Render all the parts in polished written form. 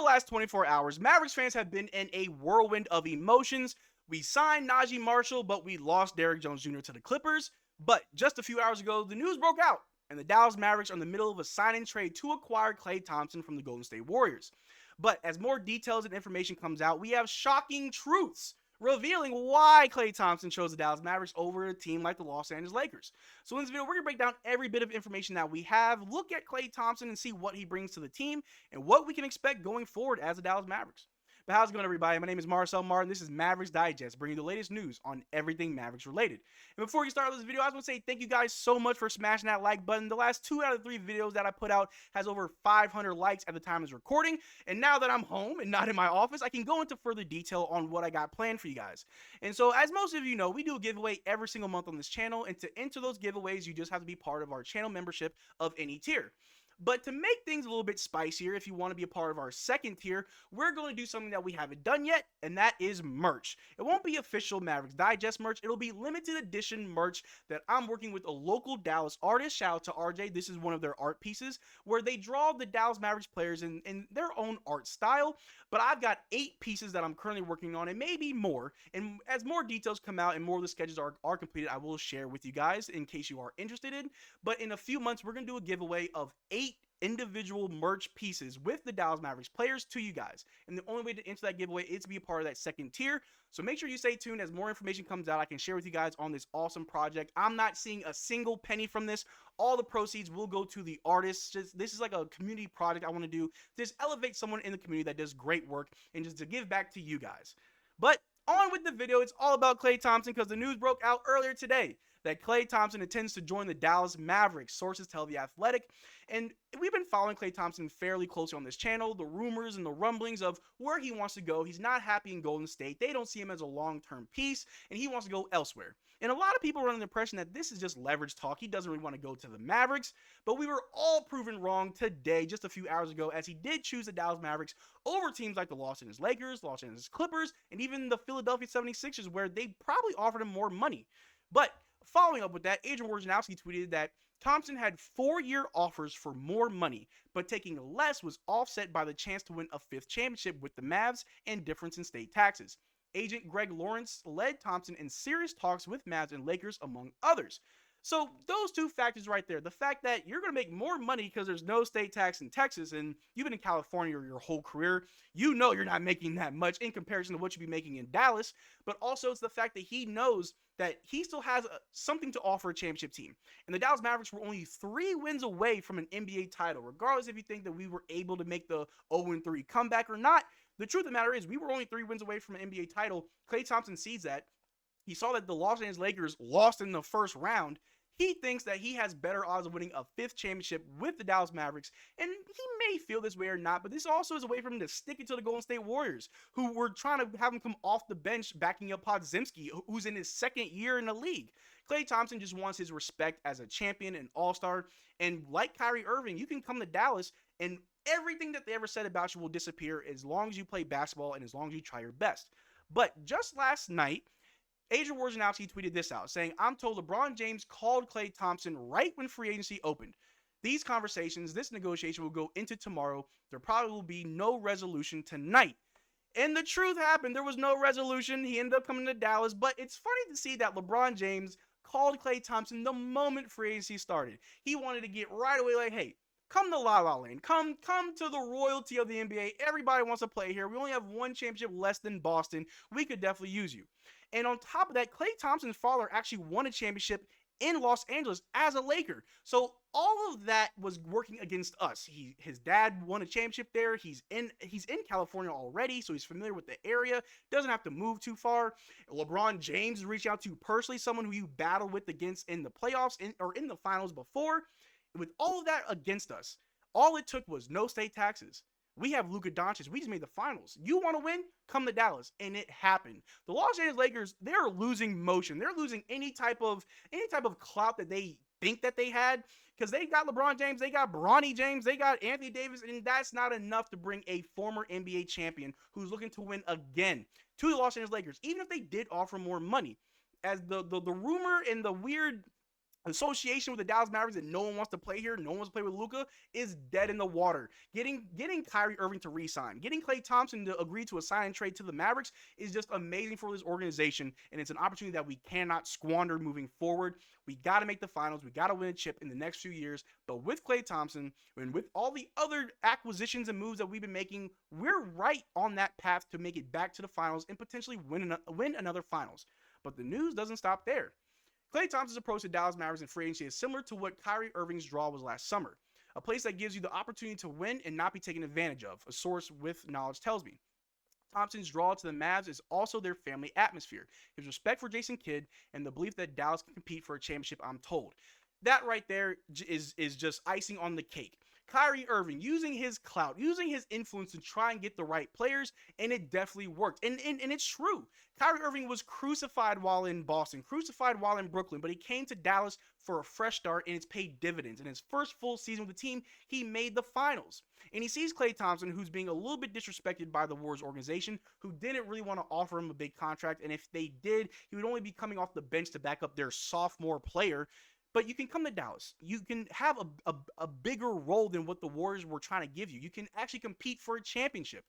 last 24 hours, Mavericks fans have been in a whirlwind of emotions. We signed Najee Marshall, but we lost Derrick Jones Jr. to the Clippers. But just a few hours ago, the news broke out, and the Dallas Mavericks are in the middle of a sign-and trade to acquire Klay Thompson from the Golden State Warriors. But as more details and information comes out, we have shocking truths revealing why Klay Thompson chose the Dallas Mavericks over a team like the Los Angeles Lakers. So in this video, we're going to break down every bit of information that we have, look at Klay Thompson and see what he brings to the team and what we can expect going forward as the Dallas Mavericks. But how's it going, everybody? My name is Marcel Martin. This is Mavs Digest, bringing you the latest news on everything Mavericks related. And before we start this video, I just want to say thank you guys so much for smashing that like button. The last 2 out of 3 videos that I put out has over 500 likes at the time of this recording. And now that I'm home and not in my office, I can go into further detail on what I got planned for you guys. And so, as most of you know, we do a giveaway every single month on this channel. And to enter those giveaways, you just have to be part of our channel membership of any tier. But to make things a little bit spicier, if you want to be a part of our second tier, we're going to do something that we haven't done yet, and that is merch. It won't be official Mavericks Digest merch. It'll be limited edition merch that I'm working with a local Dallas artist. Shout out to RJ. This is one of their art pieces where they draw the Dallas Mavericks players in their own art style. But I've got 8 pieces that I'm currently working on, and maybe more. And as more details come out and more of the sketches are completed, I will share with you guys in case you are interested in. But in a few months, we're going to do a giveaway of 8 individual merch pieces with the Dallas Mavericks players to you guys. And the only way to enter that giveaway is to be a part of that second tier. So make sure you stay tuned. As more information comes out, I can share with you guys on this awesome project. I'm not seeing a single penny from this. All the proceeds will go to the artists. This is like a community project I want to do. Just elevate someone in the community that does great work and just to give back to you guys. But on with the video. It's all about Klay Thompson because the news broke out earlier today that Klay Thompson intends to join the Dallas Mavericks, sources tell The Athletic. And we've been following Klay Thompson fairly closely on this channel, the rumors and the rumblings of where he wants to go. He's not happy in Golden State. They don't see him as a long-term piece, and he wants to go elsewhere. And a lot of people are under the impression that this is just leverage talk. He doesn't really want to go to the Mavericks, but we were all proven wrong today, just a few hours ago, as he did choose the Dallas Mavericks over teams like the Los Angeles Lakers, Los Angeles Clippers, and even the Philadelphia 76ers, where they probably offered him more money. But following up with that, Adrian Wojnarowski tweeted that Thompson had 4-year offers for more money, but taking less was offset by the chance to win a 5th championship with the Mavs and difference in state taxes. Agent Greg Lawrence led Thompson in serious talks with Mavs and Lakers, among others. So those 2 factors right there, the fact that you're going to make more money because there's no state tax in Texas and you've been in California your whole career, you know you're not making that much in comparison to what you'd be making in Dallas, but also it's the fact that he knows that he still has something to offer a championship team. And the Dallas Mavericks were only 3 wins away from an NBA title. Regardless if you think that we were able to make the 0-3 comeback or not, the truth of the matter is we were only 3 wins away from an NBA title. Klay Thompson sees that. He saw that the Los Angeles Lakers lost in the first round. He thinks that he has better odds of winning a 5th championship with the Dallas Mavericks, and he may feel this way or not, but this also is a way for him to stick it to the Golden State Warriors, who were trying to have him come off the bench backing up Podziemski, who's in his 2nd year in the league. Klay Thompson just wants his respect as a champion and all-star, and like Kyrie Irving, you can come to Dallas, and everything that they ever said about you will disappear as long as you play basketball and as long as you try your best. But just last night, Adrian Wojnarowski tweeted this out, saying, "I'm told LeBron James called Klay Thompson right when free agency opened. These conversations, this negotiation will go into tomorrow. There probably will be no resolution tonight." And the truth happened. There was no resolution. He ended up coming to Dallas. But it's funny to see that LeBron James called Klay Thompson the moment free agency started. He wanted to get right away like, hey, come to La La Land. Come to the royalty of the NBA. Everybody wants to play here. We only have 1 championship less than Boston. We could definitely use you. And on top of that, Klay Thompson's father actually won a championship in Los Angeles as a Laker. So all of that was working against us. His dad won a championship there. He's in California already, so he's familiar with the area. Doesn't have to move too far. LeBron James reached out to personally, someone who you battled with against in the playoffs or in the finals before. With all of that against us, all it took was no state taxes. We have Luka Doncic. We just made the finals. You want to win? Come to Dallas. And it happened. The Los Angeles Lakers, they're losing motion. They're losing any type of clout that they think that they had, because they got LeBron James, they got Bronny James, they got Anthony Davis, and that's not enough to bring a former NBA champion who's looking to win again to the Los Angeles Lakers, even if they did offer more money. As the rumor and the weird association with the Dallas Mavericks that no one wants to play here, no one wants to play with Luka, is dead in the water. Getting Kyrie Irving to re-sign, getting Klay Thompson to agree to a sign and trade to the Mavericks is just amazing for this organization, and it's an opportunity that we cannot squander moving forward. We got to make the finals. We got to win a chip in the next few years. But with Klay Thompson and with all the other acquisitions and moves that we've been making, we're right on that path to make it back to the finals and potentially win another finals. But the news doesn't stop there. Klay Thompson's approach to Dallas Mavericks in free agency is similar to what Kyrie Irving's draw was last summer, a place that gives you the opportunity to win and not be taken advantage of, a source with knowledge tells me. Thompson's draw to the Mavs is also their family atmosphere, his respect for Jason Kidd, and the belief that Dallas can compete for a championship, I'm told. That right there is just icing on the cake. Kyrie Irving using his clout, using his influence to try and get the right players, and it definitely worked. And it's true. Kyrie Irving was crucified while in Boston, crucified while in Brooklyn, but he came to Dallas for a fresh start, and it's paid dividends. In his first full season with the team, he made the finals. And he sees Klay Thompson, who's being a little bit disrespected by the Warriors organization, who didn't really want to offer him a big contract, and if they did, he would only be coming off the bench to back up their sophomore player. But you can come to Dallas. You can have a bigger role than what the Warriors were trying to give you. You can actually compete for a championship.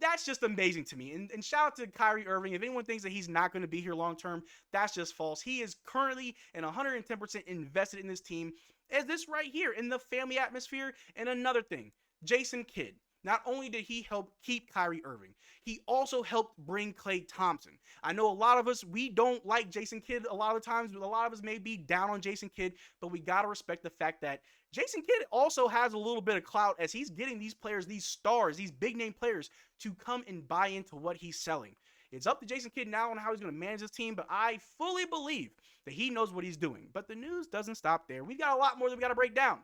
That's just amazing to me. And shout out to Kyrie Irving. If anyone thinks that he's not going to be here long term, that's just false. He is currently and 110% invested in this team, as this right here, in the family atmosphere. And another thing, Jason Kidd. Not only did he help keep Kyrie Irving, he also helped bring Klay Thompson. I know a lot of us, we don't like Jason Kidd a lot of times, but a lot of us may be down on Jason Kidd, but we got to respect the fact that Jason Kidd also has a little bit of clout as he's getting these players, these stars, these big name players to come and buy into what he's selling. It's up to Jason Kidd now on how he's going to manage his team, but I fully believe that he knows what he's doing. But the news doesn't stop there. We've got a lot more that we got to break down.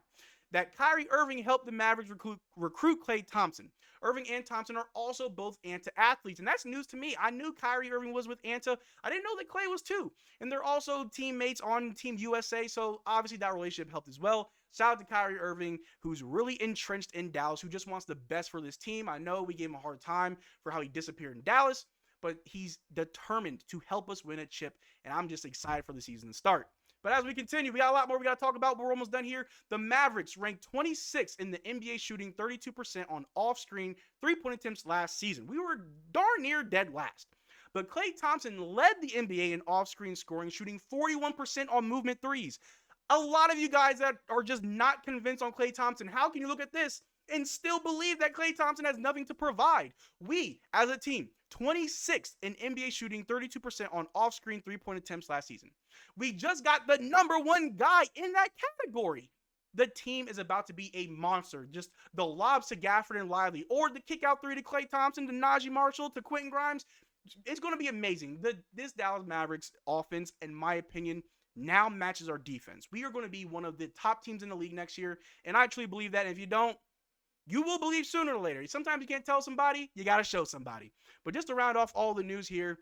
That Kyrie Irving helped the Mavericks recruit Klay Thompson. Irving and Thompson are also both Anta athletes, and that's news to me. I knew Kyrie Irving was with Anta. I didn't know that Klay was too. And they're also teammates on Team USA, so obviously that relationship helped as well. Shout out to Kyrie Irving, who's really entrenched in Dallas, who just wants the best for this team. I know we gave him a hard time for how he disappeared in Dallas, but he's determined to help us win a chip, and I'm just excited for the season to start. But as we continue, we got a lot more we got to talk about, but we're almost done here. The Mavericks ranked 26th in the NBA, shooting 32% on off-screen three-point attempts last season. We were darn near dead last. But Klay Thompson led the NBA in off-screen scoring, shooting 41% on movement threes. A lot of you guys that are just not convinced on Klay Thompson, how can you look at this and still believe that Klay Thompson has nothing to provide? We, as a team, 26th in NBA shooting 32% on off-screen three-point attempts last season. We just got the number one guy in that category. The team is about to be a monster. Just the lobs to Gafford and Lively, or the kick-out three to Klay Thompson, to Najee Marshall, to Quentin Grimes. It's going to be amazing. This Dallas Mavericks offense, in my opinion, now matches our defense. We are going to be one of the top teams in the league next year, and I truly believe that. If you don't, you will believe sooner or later. Sometimes you can't tell somebody, you got to show somebody. But just to round off all the news here,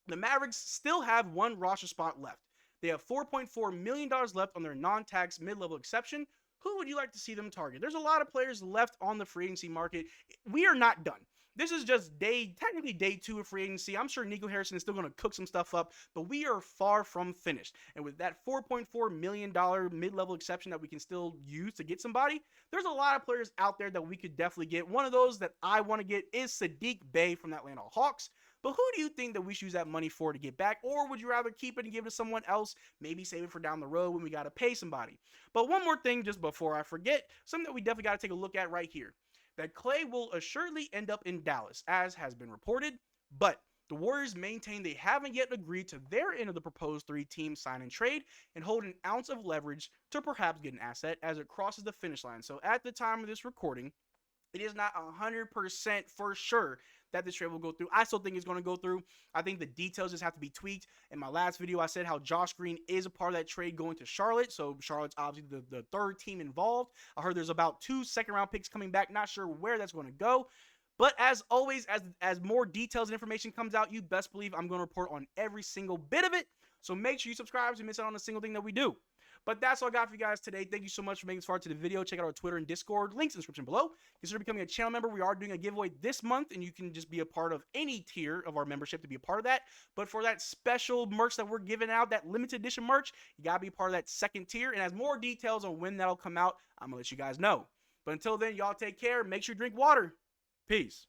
the Mavericks still have one roster spot left. They have $4.4 million left on their non-tax mid-level exception. Who would you like to see them target? There's a lot of players left on the free agency market. We are not done. This is just technically day 2 of free agency. I'm sure Nico Harrison is still going to cook some stuff up, but we are far from finished. And with that $4.4 million mid-level exception that we can still use to get somebody, there's a lot of players out there that we could definitely get. One of those that I want to get is Sadiq Bey from the Atlanta Hawks. But who do you think that we should use that money for to get back? Or would you rather keep it and give it to someone else? Maybe save it for down the road when we got to pay somebody. But one more thing just before I forget, something that we definitely got to take a look at right here. That Klay will assuredly end up in Dallas, as has been reported. But the Warriors maintain they haven't yet agreed to their end of the proposed 3-team sign and trade and hold an ounce of leverage to perhaps get an asset as it crosses the finish line. So at the time of this recording, it is not 100% for sure that this trade will go through. I still think it's going to go through. I think the details just have to be tweaked. In my last video, I said how Josh Green is a part of that trade going to Charlotte. So Charlotte's obviously the third team involved. I heard there's about 2 second-round picks coming back. Not sure where that's going to go. But as always, as more details and information comes out, you best believe I'm going to report on every single bit of it. So make sure you subscribe to miss out on a single thing that we do. But that's all I got for you guys today. Thank you so much for making this far to the video. Check out our Twitter and Discord. Links in the description below. Consider becoming a channel member. We are doing a giveaway this month, and you can just be a part of any tier of our membership to be a part of that. But for that special merch that we're giving out, that limited edition merch, you got to be part of that second tier. And as more details on when that'll come out, I'm going to let you guys know. But until then, y'all take care. Make sure you drink water. Peace.